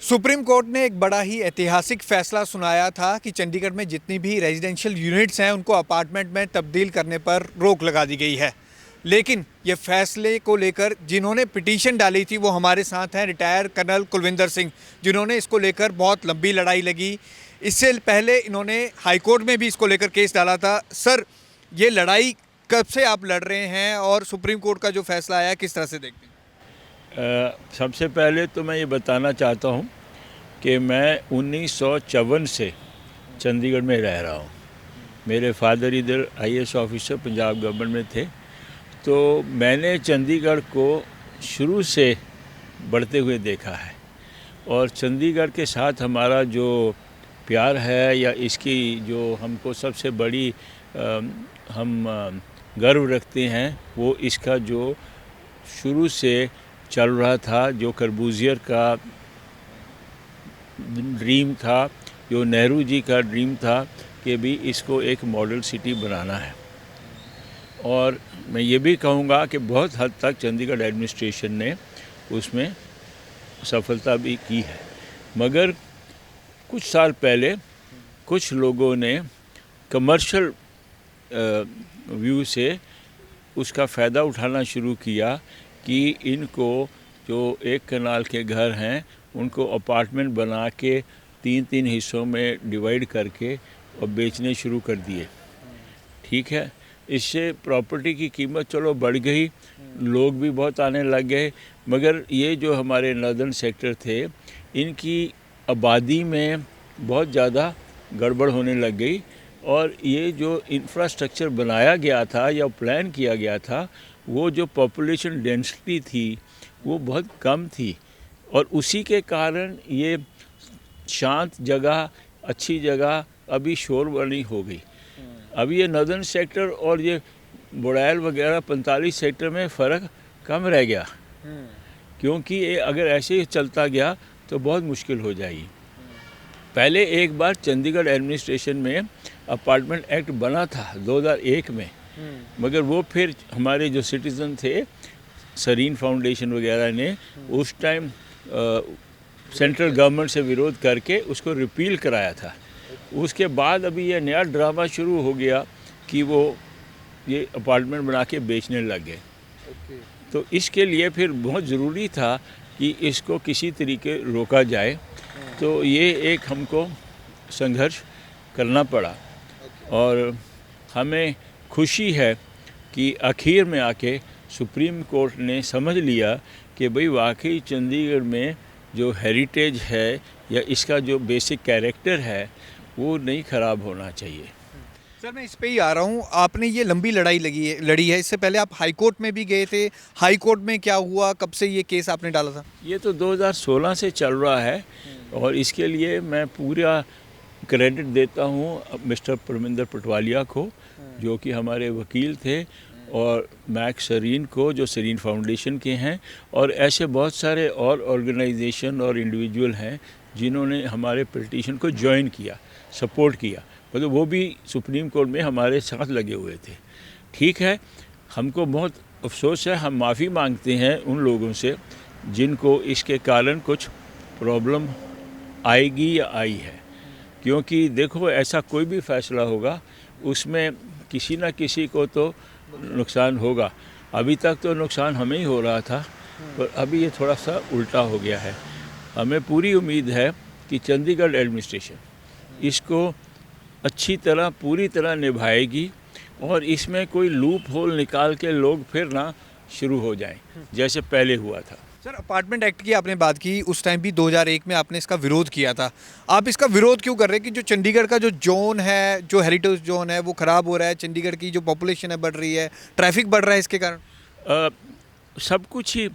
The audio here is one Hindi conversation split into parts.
सुप्रीम कोर्ट ने एक बड़ा ही ऐतिहासिक फैसला सुनाया था कि चंडीगढ़ में जितनी भी रेजिडेंशियल यूनिट्स हैं उनको अपार्टमेंट में तब्दील करने पर रोक लगा दी गई है। लेकिन ये फैसले को लेकर जिन्होंने पिटीशन डाली थी वो हमारे साथ हैं रिटायर कर्नल कुलविंदर सिंह, जिन्होंने इसको लेकर बहुत लंबी लड़ाई लगी। इससे पहले इन्होंने हाईकोर्ट में भी इसको लेकर केस डाला था। सर, ये लड़ाई कब से आप लड़ रहे हैं और सुप्रीम कोर्ट का जो फैसला आया किस तरह से देखते हैं? सबसे पहले तो मैं ये बताना चाहता हूँ कि मैं 1954 से चंडीगढ़ में रह रहा हूँ। मेरे फादर इधर आईएएस ऑफिसर पंजाब गवर्नमेंट में थे, तो मैंने चंडीगढ़ को शुरू से बढ़ते हुए देखा है। और चंडीगढ़ के साथ हमारा जो प्यार है या इसकी जो हमको सबसे बड़ी हम गर्व रखते हैं वो इसका जो शुरू से चल रहा था, जो कर्बूजियर का ड्रीम था, जो नेहरू जी का ड्रीम था कि भी इसको एक मॉडल सिटी बनाना है। और मैं ये भी कहूँगा कि बहुत हद तक चंडीगढ़ एडमिनिस्ट्रेशन ने उसमें सफलता भी की है। मगर कुछ साल पहले कुछ लोगों ने कमर्शियल व्यू से उसका फ़ायदा उठाना शुरू किया कि इनको जो एक कनाल के घर हैं उनको अपार्टमेंट बना के 3-3 हिस्सों में डिवाइड करके और बेचने शुरू कर दिए। ठीक है, इससे प्रॉपर्टी की कीमत चलो बढ़ गई, लोग भी बहुत आने लग गए, मगर ये जो हमारे नॉर्दर्न सेक्टर थे इनकी आबादी में बहुत ज़्यादा गड़बड़ होने लग गई। और ये जो इंफ्रास्ट्रक्चर बनाया गया था या प्लान किया गया था, वो जो पॉपुलेशन डेंसिटी थी वो बहुत कम थी और उसी के कारण ये शांत जगह, अच्छी जगह अभी शोर वाली हो गई। अभी ये नॉर्दर्न सेक्टर और ये बुड़ैल वगैरह 45 सेक्टर में फ़र्क कम रह गया, क्योंकि ये अगर ऐसे ही चलता गया तो बहुत मुश्किल हो जाएगी। पहले एक बार चंडीगढ़ एडमिनिस्ट्रेशन में अपार्टमेंट एक्ट बना था 2001 में, मगर वो फिर हमारे जो सिटीज़न थे, सरीन फाउंडेशन वगैरह ने उस टाइम सेंट्रल गवर्नमेंट से विरोध करके उसको रिपील कराया था। उसके बाद अभी ये नया ड्रामा शुरू हो गया कि वो ये अपार्टमेंट बना के बेचने लग गए। तो इसके लिए फिर बहुत ज़रूरी था कि इसको किसी तरीके रोका जाए, तो ये एक हमको संघर्ष करना पड़ा। और हमें खुशी है कि आखिर में आके सुप्रीम कोर्ट ने समझ लिया कि भाई वाकई चंडीगढ़ में जो हेरिटेज है या इसका जो बेसिक कैरेक्टर है वो नहीं ख़राब होना चाहिए। सर, मैं इस पे ही आ रहा हूँ। आपने ये लंबी लड़ाई लड़ी है, इससे पहले आप हाई कोर्ट में भी गए थे। हाई कोर्ट में क्या हुआ, कब से ये केस आपने डाला था? ये तो 2016 से चल रहा है और इसके लिए मैं पूरा क्रेडिट देता हूँ मिस्टर परमिंदर पटवालिया को, जो कि हमारे वकील थे, और मैक्स सरीन को जो सरीन फाउंडेशन के हैं, और ऐसे बहुत सारे और ऑर्गेनाइजेशन और इंडिविजुअल हैं जिन्होंने हमारे पिटीशन को ज्वाइन किया, सपोर्ट किया। मतलब वो भी सुप्रीम कोर्ट में हमारे साथ लगे हुए थे। ठीक है, हमको बहुत अफसोस है, हम माफ़ी मांगते हैं उन लोगों से जिनको इसके कारण कुछ प्रॉब्लम आएगी या आई है, क्योंकि देखो ऐसा कोई भी फैसला होगा उसमें किसी न किसी को तो नुकसान होगा। अभी तक तो नुकसान हमें ही हो रहा था, पर अभी ये थोड़ा सा उल्टा हो गया है। हमें पूरी उम्मीद है कि चंडीगढ़ एडमिनिस्ट्रेशन इसको अच्छी तरह पूरी तरह निभाएगी और इसमें कोई लूप होल निकाल के लोग फिर ना शुरू हो जाएं जैसे पहले हुआ था। सर, अपार्टमेंट एक्ट की आपने बात की, उस टाइम भी 2001 में आपने इसका विरोध किया था। आप इसका विरोध क्यों कर रहे हैं कि जो चंडीगढ़ का जो जोन है, जो हेरिटेज जोन है, वो ख़राब हो रहा है, चंडीगढ़ की जो पॉपुलेशन है बढ़ रही है, ट्रैफिक बढ़ रहा है इसके कारण? सब कुछ ही।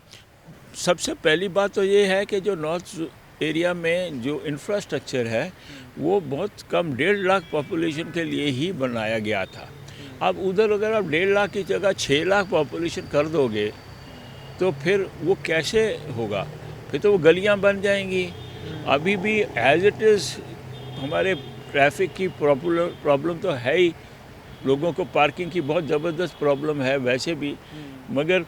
सबसे पहली बात तो ये है कि जो नॉर्थ एरिया में जो इंफ्रास्ट्रक्चर है वो बहुत कम, 1.5 लाख पॉपुलेशन के लिए ही बनाया गया था। अब उधर अगर आप 1.5 लाख की जगह 6 लाख पॉपुलेशन कर दोगे तो फिर वो कैसे होगा? फिर तो वो गलियां बन जाएंगी। अभी भी एज इट इज़ हमारे ट्रैफिक की प्रॉब्लम तो है ही, लोगों को पार्किंग की बहुत ज़बरदस्त प्रॉब्लम है वैसे भी, मगर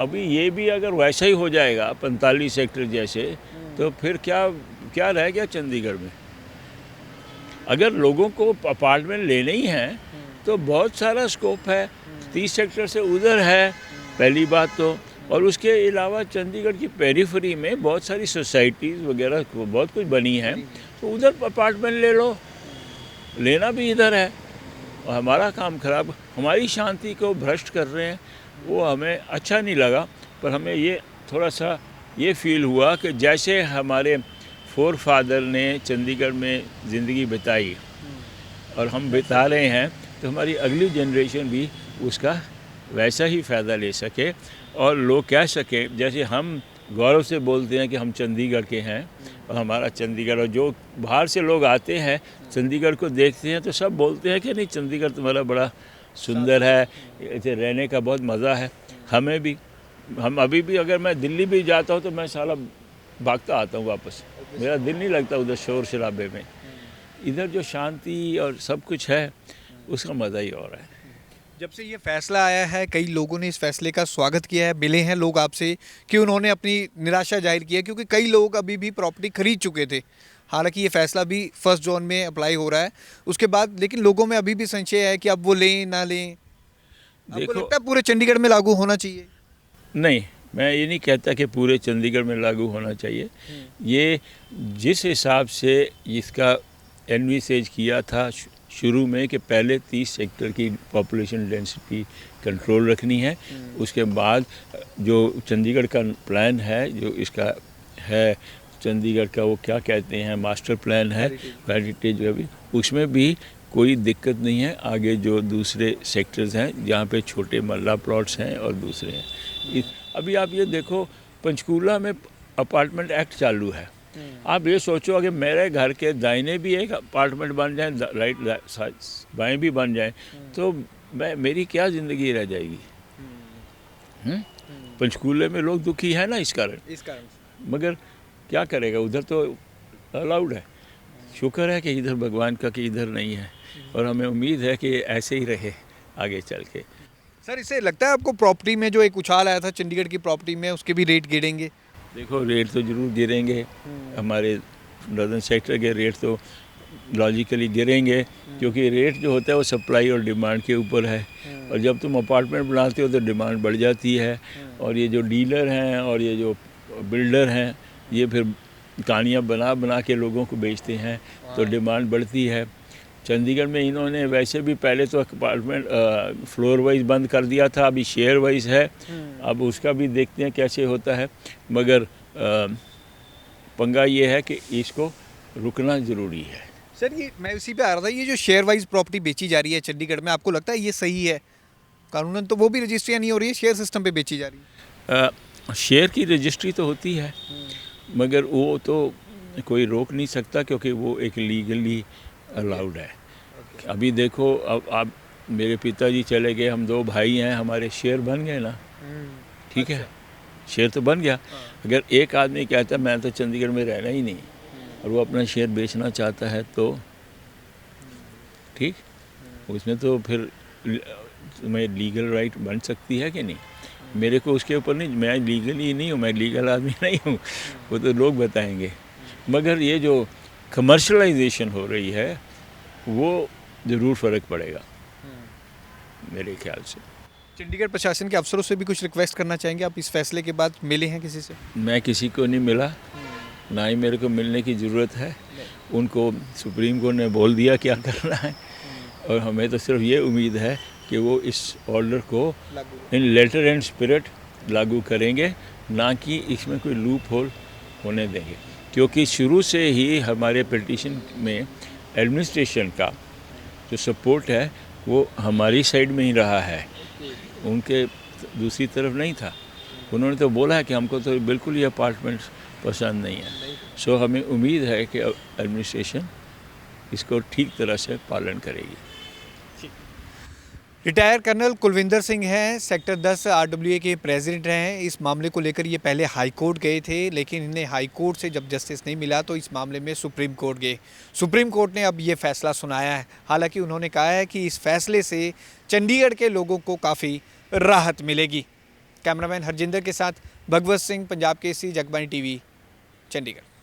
अभी ये भी अगर वैसा ही हो जाएगा 45 सेक्टर जैसे, तो फिर क्या क्या रह गया चंडीगढ़ में। अगर लोगों को अपार्टमेंट लेने ही हैं तो बहुत सारा स्कोप है, 30 सेक्टर से उधर है पहली बात तो, और उसके अलावा चंडीगढ़ की पेरीफेरी में बहुत सारी सोसाइटीज़ वगैरह बहुत कुछ बनी हैं, तो उधर अपार्टमेंट ले लो, लेना भी इधर है। और हमारा काम खराब, हमारी शांति को भ्रष्ट कर रहे हैं, वो हमें अच्छा नहीं लगा। पर हमें ये थोड़ा सा ये फील हुआ कि जैसे हमारे फोर फादर ने चंडीगढ़ में ज़िंदगी बिताई और हम बिता रहे हैं, तो हमारी अगली जनरेशन भी उसका वैसा ही फ़ायदा ले सके और लोग कह सकें, जैसे हम गौरव से बोलते हैं कि हम चंडीगढ़ के हैं और हमारा चंडीगढ़, और जो बाहर से लोग आते हैं चंडीगढ़ को देखते हैं तो सब बोलते हैं कि नहीं चंडीगढ़ तुम्हारा बड़ा सुंदर है, इसे रहने का बहुत मज़ा है। हमें भी, हम अभी भी अगर मैं दिल्ली भी जाता हूँ तो मैं साला भागता आता हूँ वापस, मेरा दिल नहीं लगता उधर शोर शराबे में। इधर जो शांति और सब कुछ है उसका मज़ा ही और है। जब से ये फैसला आया है, कई लोगों ने इस फैसले का स्वागत किया है, मिले हैं लोग आपसे कि उन्होंने अपनी निराशा जाहिर की है, क्योंकि कई लोग अभी भी प्रॉपर्टी खरीद चुके थे। हालांकि ये फैसला भी फर्स्ट जोन में अप्लाई हो रहा है उसके बाद, लेकिन लोगों में अभी भी संशय है कि अब वो लें ना लें। आपको लगता है पूरे चंडीगढ़ में लागू होना चाहिए? नहीं, मैं ये नहीं कहता कि पूरे चंडीगढ़ में लागू होना चाहिए। ये जिस हिसाब से इसका एनविसेज किया था शुरू में कि पहले 30 सेक्टर की पॉपुलेशन डेंसिटी कंट्रोल रखनी है, उसके बाद जो चंडीगढ़ का प्लान है, जो इसका है चंडीगढ़ का, वो क्या कहते हैं, मास्टर प्लान है, हेरिटेज जो भी, उसमें भी कोई दिक्कत नहीं है। आगे जो दूसरे सेक्टर्स हैं जहाँ पे छोटे मल्ला प्लॉट्स हैं और दूसरे हैं, अभी आप ये देखो पंचकूला में अपार्टमेंट एक्ट चालू है। आप ये सोचो अगर मेरे घर के दाहिने भी एक अपार्टमेंट बन जाए, राइट बाएं भी बन जाए, तो मेरी क्या ज़िंदगी रह जाएगी। पंचकूले में लोग दुखी है ना इस कारण, मगर क्या करेगा, उधर तो अलाउड है। शुक्र है कि इधर भगवान का कि इधर नहीं है, और हमें उम्मीद है कि ऐसे ही रहे आगे चल के। सर, इससे लगता है आपको प्रॉपर्टी में जो एक उछाल आया था चंडीगढ़ की प्रॉपर्टी में, उसके भी रेट गिरेंगे? देखो रेट तो ज़रूर गिरेंगे, हमारे नॉर्दर्न सेक्टर के रेट तो लॉजिकली गिरेंगे, क्योंकि रेट जो होता है वो सप्लाई और डिमांड के ऊपर है। और जब तुम अपार्टमेंट बनाते हो तो डिमांड बढ़ जाती है, और ये जो डीलर हैं और ये जो बिल्डर हैं, ये फिर कहानियाँ बना बना के लोगों को बेचते हैं, तो डिमांड बढ़ती है। चंडीगढ़ में इन्होंने वैसे भी पहले तो अपार्टमेंट फ्लोर वाइज बंद कर दिया था, अभी शेयर वाइज है, अब उसका भी देखते हैं कैसे होता है। मगर पंगा ये है कि इसको रुकना ज़रूरी है। सर, ये मैं उसी पे आ रहा था, ये जो शेयर वाइज प्रॉपर्टी बेची जा रही है चंडीगढ़ में, आपको लगता है ये सही है? कानूनन तो वो भी रजिस्ट्रियाँ नहीं हो रही है, शेयर सिस्टम पे बेची जा रही है। शेयर की रजिस्ट्री तो होती है, मगर वो तो कोई रोक नहीं सकता, क्योंकि वो एक लीगली अलाउड है। अभी देखो, अब आप मेरे पिताजी चले गए, हम 2 भाई हैं, हमारे शेयर बन गए ना, ठीक है, शेयर तो बन गया। अगर एक आदमी कहता है मैं तो चंडीगढ़ में रहना ही नहीं, और वो अपना शेयर बेचना चाहता है, तो ठीक, उसमें तो फिर मैं लीगल राइट बन सकती है कि नहीं। मेरे को उसके ऊपर नहीं, मैं लीगली नहीं हूँ, मैं लीगल आदमी नहीं हूँ, वो तो लोग बताएंगे। मगर ये जो कमर्शलाइजेशन हो रही है वो ज़रूर फ़र्क पड़ेगा मेरे ख्याल से। चंडीगढ़ प्रशासन के अफसरों से भी कुछ रिक्वेस्ट करना चाहेंगे आप इस फैसले के बाद? मिले हैं किसी से? मैं किसी को नहीं मिला, ना ही मेरे को मिलने की ज़रूरत है। उनको सुप्रीम कोर्ट ने बोल दिया क्या करना है, और हमें तो सिर्फ ये उम्मीद है कि वो इस ऑर्डर को इन लेटर एंड स्पिरिट लागू करेंगे, ना कि इसमें कोई लूप होल होने देंगे। क्योंकि शुरू से ही हमारे पिटीशन में एडमिनिस्ट्रेशन का जो सपोर्ट है वो हमारी साइड में ही रहा है, उनके दूसरी तरफ नहीं था। उन्होंने तो बोला है कि हमको तो बिल्कुल ही अपार्टमेंट्स पसंद नहीं है। सो हमें उम्मीद है कि एडमिनिस्ट्रेशन इसको ठीक तरह से पालन करेगी। रिटायर कर्नल कुलविंदर सिंह हैं, सेक्टर 10 आरडब्ल्यूए के प्रेसिडेंट हैं। इस मामले को लेकर ये पहले हाई कोर्ट गए थे, लेकिन इन्हें हाई कोर्ट से जब जस्टिस नहीं मिला तो इस मामले में सुप्रीम कोर्ट गए। सुप्रीम कोर्ट ने अब ये फैसला सुनाया है। हालांकि उन्होंने कहा है कि इस फैसले से चंडीगढ़ के लोगों को काफ़ी राहत मिलेगी। कैमरामैन हरजिंदर के साथ भगवत सिंह, पंजाब केसरी, जगबानी टीवी, चंडीगढ़।